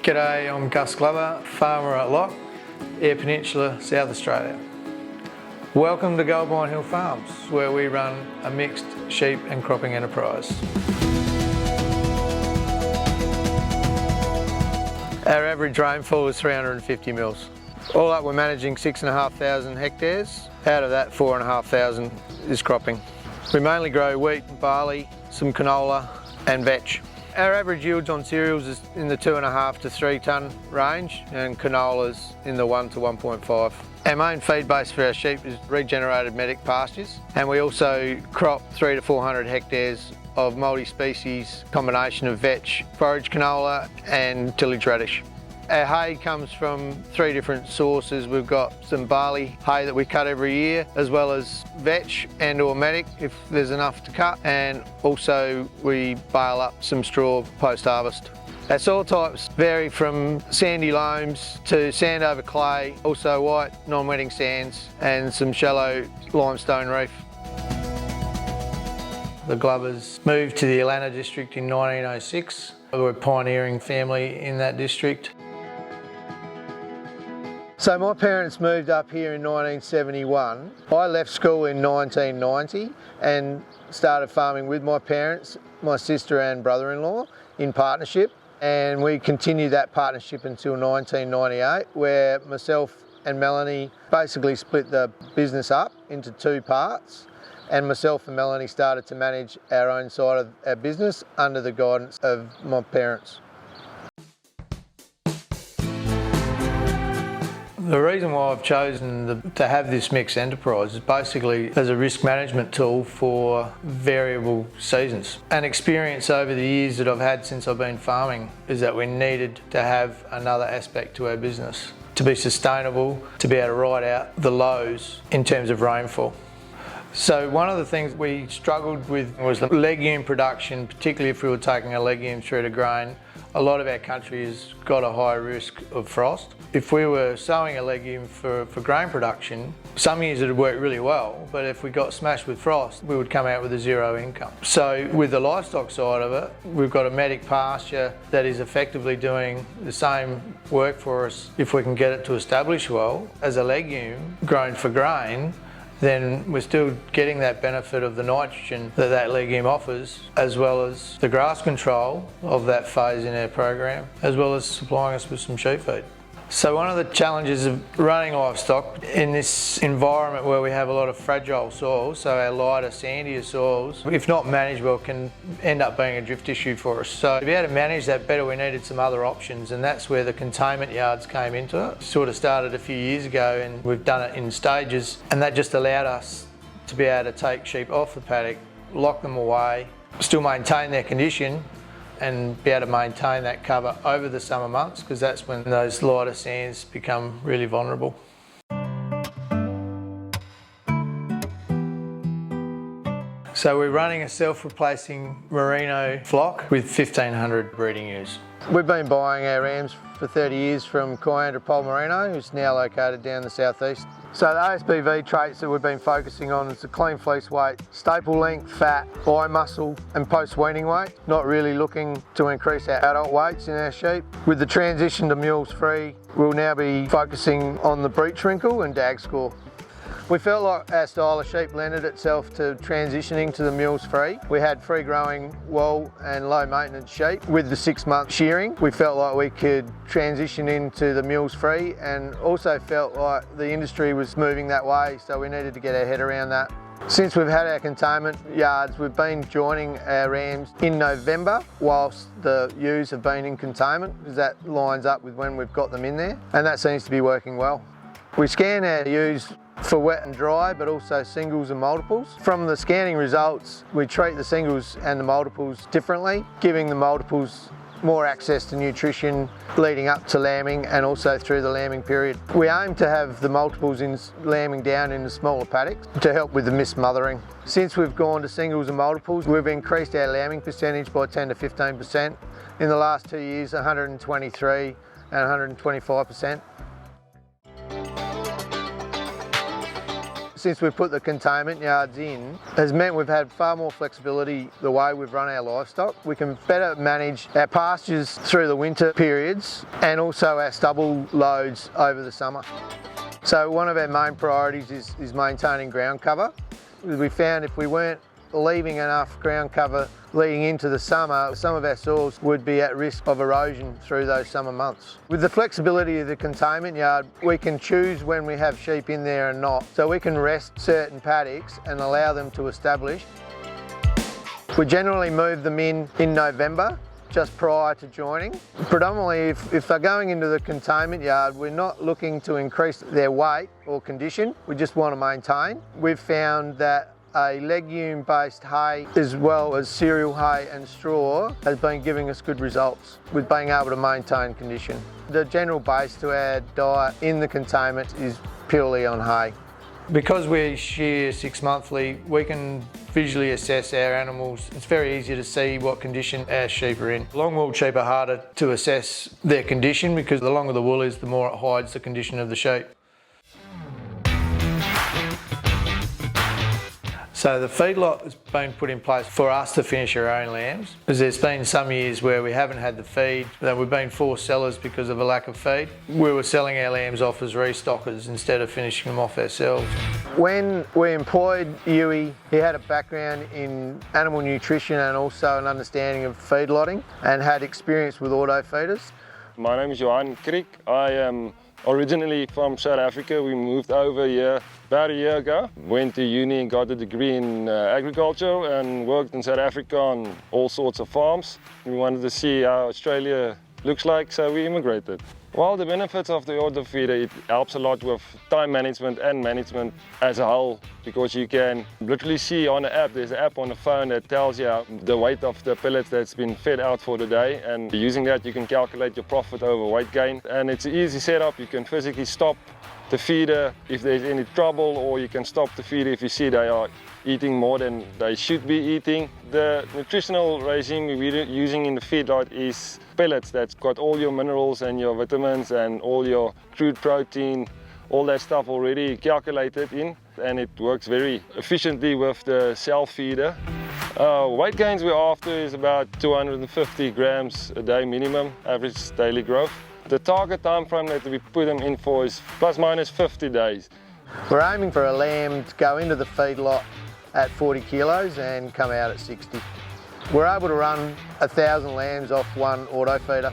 G'day, I'm Gus Glover, farmer at Lock, Eyre Peninsula, South Australia. Welcome to Goldmine Hill Farms, where we run a mixed sheep and cropping enterprise. Our average rainfall is 350 mils. All up, we're managing 6,500 hectares. Out of that, 4,500 is cropping. We mainly grow wheat, barley, some canola and vetch. Our average yields on cereals is in the 2.5 to 3 tonne range, and canolas in the 1 to 1.5. Our main feed base for our sheep is regenerated medic pastures, and we also crop 300 to 400 hectares of multi-species combination of vetch, forage canola and tillage radish. Our hay comes from 3 different sources. We've got some barley hay that we cut every year, as well as vetch and or medic if there's enough to cut, and also we bale up some straw post-harvest. Our soil types vary from sandy loams to sand over clay, also white non-wetting sands and some shallow limestone reef. The Glovers moved to the Atlanta district in 1906. We're a pioneering family in that district. So my parents moved up here in 1971. I left school in 1990 and started farming with my parents, my sister and brother-in-law in partnership. And we continued that partnership until 1998, where myself and Melanie basically split the business up into 2 parts. And myself and Melanie started to manage our own side of our business under the guidance of my parents. The reason why I've chosen to have this mixed enterprise is basically as a risk management tool for variable seasons. An experience over the years that I've had since I've been farming is that we needed to have another aspect to our business to be sustainable, to be able to ride out the lows in terms of rainfall. So one of the things we struggled with was the legume production, particularly if we were taking a legume through to grain. A lot of our country has got a high risk of frost. If we were sowing a legume for grain production, some years it would work really well, but if we got smashed with frost, we would come out with a 0 income. So with the livestock side of it, we've got a medic pasture that is effectively doing the same work for us if we can get it to establish well. As a legume grown for grain, then we're still getting that benefit of the nitrogen that that legume offers, as well as the grass control of that phase in our program, as well as supplying us with some sheep feed. So one of the challenges of running livestock in this environment where we have a lot of fragile soils, so our lighter, sandier soils, if not managed well, can end up being a drift issue for us. So to be able to manage that better, we needed some other options, and that's where the containment yards came into it. Sort of started a few years ago, and we've done it in stages, and that just allowed us to be able to take sheep off the paddock, lock them away, still maintain their condition, and be able to maintain that cover over the summer months, because that's when those lighter sands become really vulnerable. So we're running a self-replacing merino flock with 1,500 breeding ewes. We've been buying our rams for 30 years from Coandra Pole Merino, who's now located down the southeast. So the ASBV traits that we've been focusing on is the clean fleece weight, staple length, fat, eye muscle and post-weaning weight. Not really looking to increase our adult weights in our sheep. With the transition to mules free, we'll now be focusing on the breech wrinkle and dag score. We felt like our style of sheep lended itself to transitioning to the mules free. We had free growing wool and low maintenance sheep. With the 6-month shearing, we felt like we could transition into the mules free, and also felt like the industry was moving that way, so we needed to get our head around that. Since we've had our containment yards, we've been joining our rams in November whilst the ewes have been in containment, because that lines up with when we've got them in there, and that seems to be working well. We scan our ewes for wet and dry, but also singles and multiples. From the scanning results, we treat the singles and the multiples differently, giving the multiples more access to nutrition leading up to lambing and also through the lambing period. We aim to have the multiples in lambing down in the smaller paddocks to help with the mismothering. Since we've gone to singles and multiples, we've increased our lambing percentage by 10 to 15%. In the last 2 years, 123 and 125%. since we've put the containment yards in has meant we've had far more flexibility the way we've run our livestock. We can better manage our pastures through the winter periods and also our stubble loads over the summer. So one of our main priorities is maintaining ground cover. We found if we weren't leaving enough ground cover leading into the summer, some of our soils would be at risk of erosion through those summer months. With the flexibility of the containment yard, we can choose when we have sheep in there and not. So we can rest certain paddocks and allow them to establish. We generally move them in November, just prior to joining. Predominantly, if they're going into the containment yard, we're not looking to increase their weight or condition, we just want to maintain. We've found that a legume-based hay, as well as cereal hay and straw, has been giving us good results with being able to maintain condition. The general base to our diet in the containment is purely on hay. Because we shear 6 monthly, we can visually assess our animals. It's very easy to see what condition our sheep are in. Long-wooled sheep are harder to assess their condition because the longer the wool is, the more it hides the condition of the sheep. So the feedlot has been put in place for us to finish our own lambs, because there's been some years where we haven't had the feed, that we've been forced sellers because of a lack of feed. We were selling our lambs off as restockers instead of finishing them off ourselves. When we employed Yui, he had a background in animal nutrition and also an understanding of feedlotting and had experience with auto feeders. My name is Johan Kriek. I am originally from South Africa. We moved over here about a year ago. Went to uni and got a degree in agriculture and worked in South Africa on all sorts of farms. We wanted to see how Australia looks like, so we immigrated. Well, the benefits of the auto feeder, it helps a lot with time management and management as a whole, because you can literally see on the app, there's an app on the phone that tells you the weight of the pellets that's been fed out for the day, and using that you can calculate your profit over weight gain. And it's an easy setup. You can physically stop the feeder if there's any trouble, or you can stop the feeder if you see they are eating more than they should be eating. The nutritional regime we're using in the feedlot is pellets that's got all your minerals and your vitamins and all your crude protein, all that stuff already calculated in, and it works very efficiently with the cell feeder. Weight gains we're after is about 250 grams a day minimum, average daily growth. The target time frame that we put them in for is plus minus 50 days. We're aiming for a lamb to go into the feedlot at 40 kilos and come out at 60. We're able to run 1,000 lambs off one auto feeder.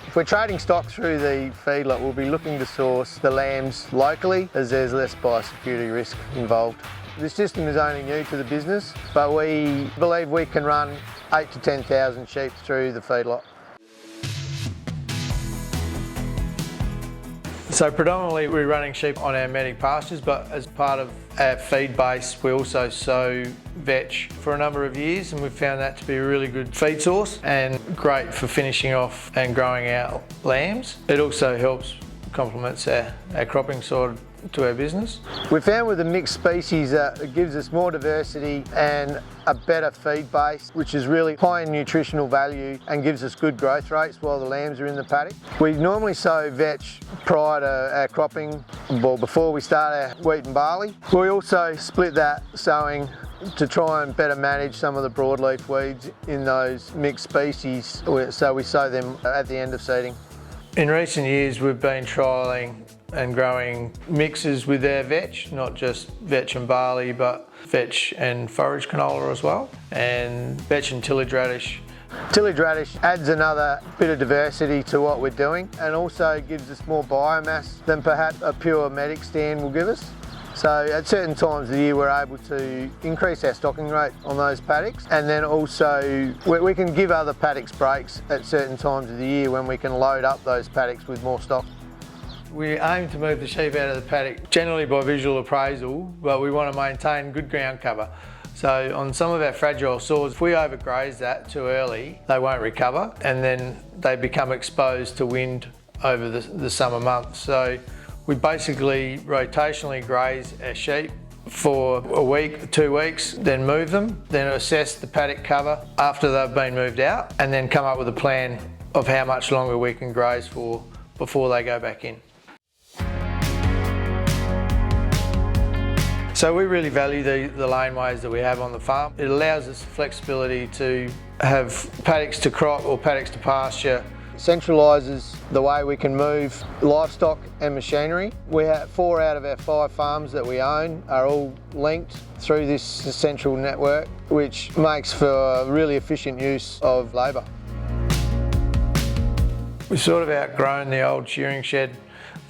If we're trading stock through the feedlot, we'll be looking to source the lambs locally, as there's less biosecurity risk involved. This system is only new to the business, but we believe we can run 8,000 to 10,000 sheep through the feedlot. So predominantly we're running sheep on our MeatUP pastures, but as part of our feed base we also sow vetch for a number of years, and we've found that to be a really good feed source and great for finishing off and growing our lambs. It also helps, complements our cropping side to our business. We found with the mixed species that it gives us more diversity and a better feed base, which is really high in nutritional value and gives us good growth rates while the lambs are in the paddock. We normally sow vetch prior to our cropping, well, before we start our wheat and barley. We also split that sowing to try and better manage some of the broadleaf weeds in those mixed species, so we sow them at the end of seeding. In recent years we've been trialling and growing mixes with our vetch, not just vetch and barley, but vetch and forage canola as well, and vetch and tillage radish. Tillage radish adds another bit of diversity to what we're doing and also gives us more biomass than perhaps a pure MeatUP stand will give us. So at certain times of the year we're able to increase our stocking rate on those paddocks, and then also we can give other paddocks breaks at certain times of the year when we can load up those paddocks with more stock. We aim to move the sheep out of the paddock generally by visual appraisal, but we want to maintain good ground cover. So on some of our fragile soils, if we overgraze that too early, they won't recover, and then they become exposed to wind over the summer months. So we basically rotationally graze our sheep for a week, 2 weeks, then move them, then assess the paddock cover after they've been moved out, and then come up with a plan of how much longer we can graze for before they go back in. So we really value the laneways that we have on the farm. It allows us flexibility to have paddocks to crop or paddocks to pasture. Centralises the way we can move livestock and machinery. We have 4 out of our 5 farms that we own are all linked through this central network, which makes for really efficient use of labour. We've sort of outgrown the old shearing shed.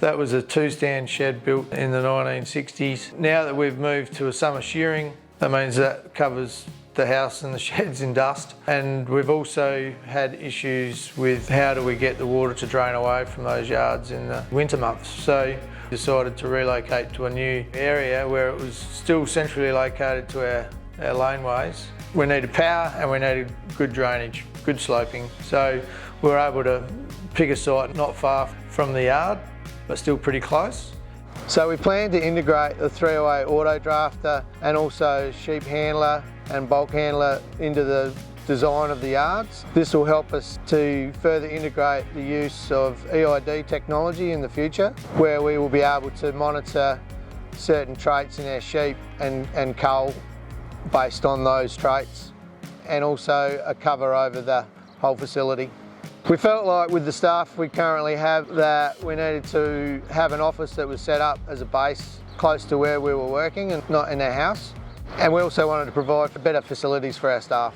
That was a 2-stand shed built in the 1960s. Now that we've moved to a summer shearing, that means that covers the house and the sheds in dust. And we've also had issues with how do we get the water to drain away from those yards in the winter months. So we decided to relocate to a new area where it was still centrally located to our laneways. We needed power and we needed good drainage, good sloping. So we were able to pick a site not far from the yard, but still pretty close. So we plan to integrate the 308 auto drafter and also sheep handler and bulk handler into the design of the yards. This will help us to further integrate the use of EID technology in the future, where we will be able to monitor certain traits in our sheep and cull based on those traits, and also a cover over the whole facility. We felt like with the staff we currently have that we needed to have an office that was set up as a base close to where we were working and not in our house. And we also wanted to provide better facilities for our staff.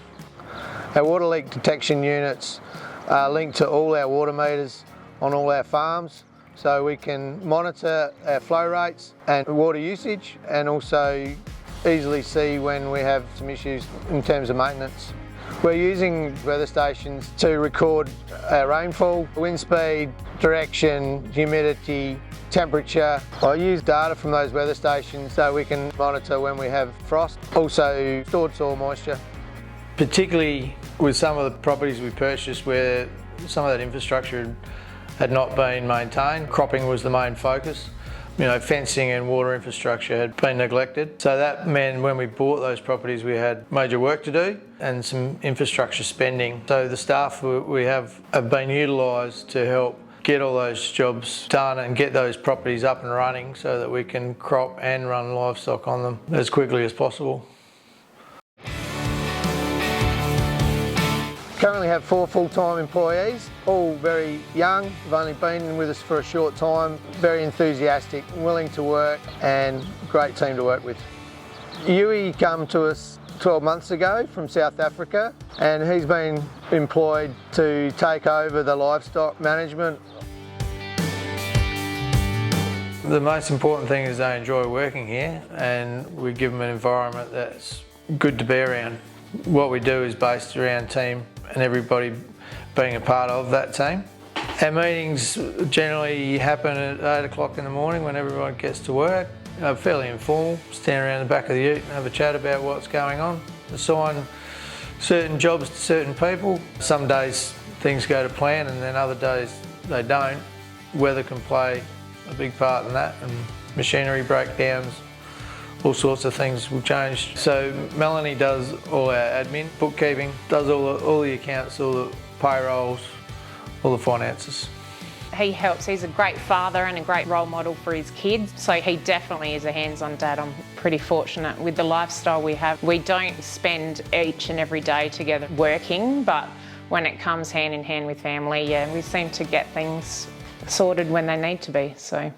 Our water leak detection units are linked to all our water meters on all our farms, so we can monitor our flow rates and water usage, and also easily see when we have some issues in terms of maintenance. We're using weather stations to record our rainfall, wind speed, direction, humidity, temperature. I use data from those weather stations so we can monitor when we have frost. Also stored soil moisture. Particularly with some of the properties we purchased where some of that infrastructure had not been maintained, cropping was the main focus. You know, fencing and water infrastructure had been neglected. So that meant when we bought those properties we had major work to do and some infrastructure spending. So the staff we have been utilised to help get all those jobs done and get those properties up and running so that we can crop and run livestock on them as quickly as possible. Currently have 4 full-time employees, all very young. They've only been with us for a short time, very enthusiastic, willing to work, and great team to work with. Yui came to us 12 months ago from South Africa, and he's been employed to take over the livestock management. The most important thing is they enjoy working here, and we give them an environment that's good to be around. What we do is based around team and everybody being a part of that team. Our meetings generally happen at 8 o'clock in the morning when everyone gets to work. Fairly informal, stand around the back of the ute and have a chat about what's going on. Assign certain jobs to certain people. Some days things go to plan and then other days they don't. Weather can play a big part in that, and machinery breakdowns, all sorts of things will change. So Melanie does all our admin, bookkeeping, does all the accounts, all the payrolls, all the finances. He helps, he's a great father and a great role model for his kids, so he definitely is a hands-on dad. I'm pretty fortunate with the lifestyle we have. We don't spend each and every day together working, but when it comes hand in hand with family, yeah, we seem to get things sorted when they need to be, so.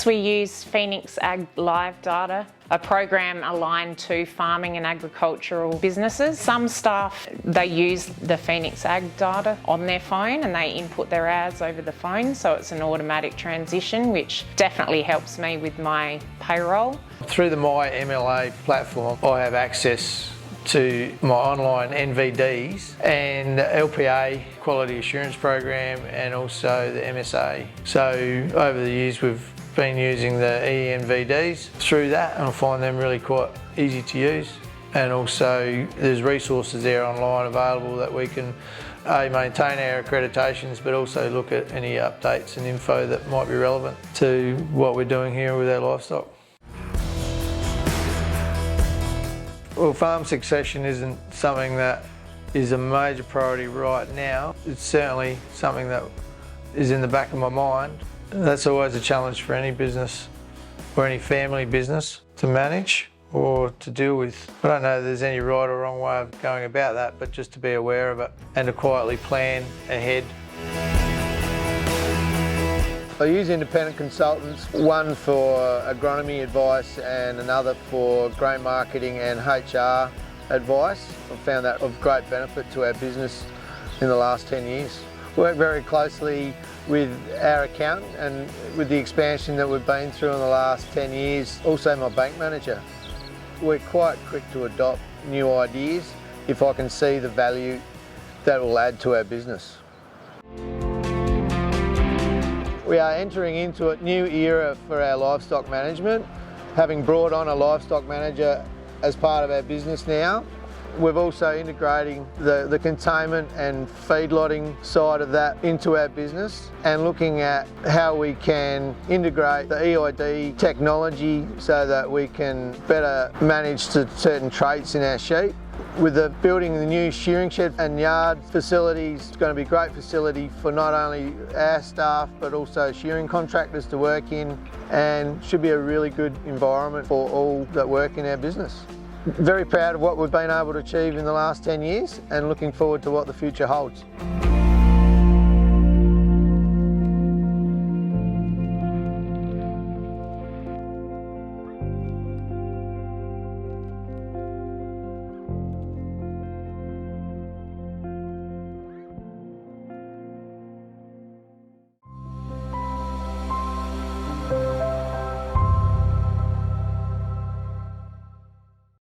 We use Phoenix Ag Live data, a program aligned to farming and agricultural businesses. Some staff, they use the Phoenix Ag data on their phone and they input their ads over the phone, so it's an automatic transition, which definitely helps me with my payroll. Through the My MLA platform, I have access to my online NVDs and LPA quality assurance program and also the MSA. So over the years we've been using the ENVDs through that, and I find them really quite easy to use. And also there's resources there online available that we can maintain our accreditations, but also look at any updates and info that might be relevant to what we're doing here with our livestock. Well, farm succession isn't something that is a major priority right now. It's certainly something that is in the back of my mind. That's always a challenge for any business or any family business to manage or to deal with. I don't know if there's any right or wrong way of going about that, but just to be aware of it and to quietly plan ahead. I use independent consultants, one for agronomy advice and another for grain marketing and HR advice. I've found that of great benefit to our business in the last 10 years. Work very closely with our accountant and with the expansion that we've been through in the last 10 years, also my bank manager. We're quite quick to adopt new ideas if I can see the value that will add to our business. We are entering into a new era for our livestock management, having brought on a livestock manager as part of our business now. We're also integrating the containment and feedlotting side of that into our business and looking at how we can integrate the EID technology so that we can better manage certain traits in our sheep. With the building the new shearing shed and yard facilities, it's going to be a great facility for not only our staff but also shearing contractors to work in, and should be a really good environment for all that work in our business. Very proud of what we've been able to achieve in the last 10 years and looking forward to what the future holds.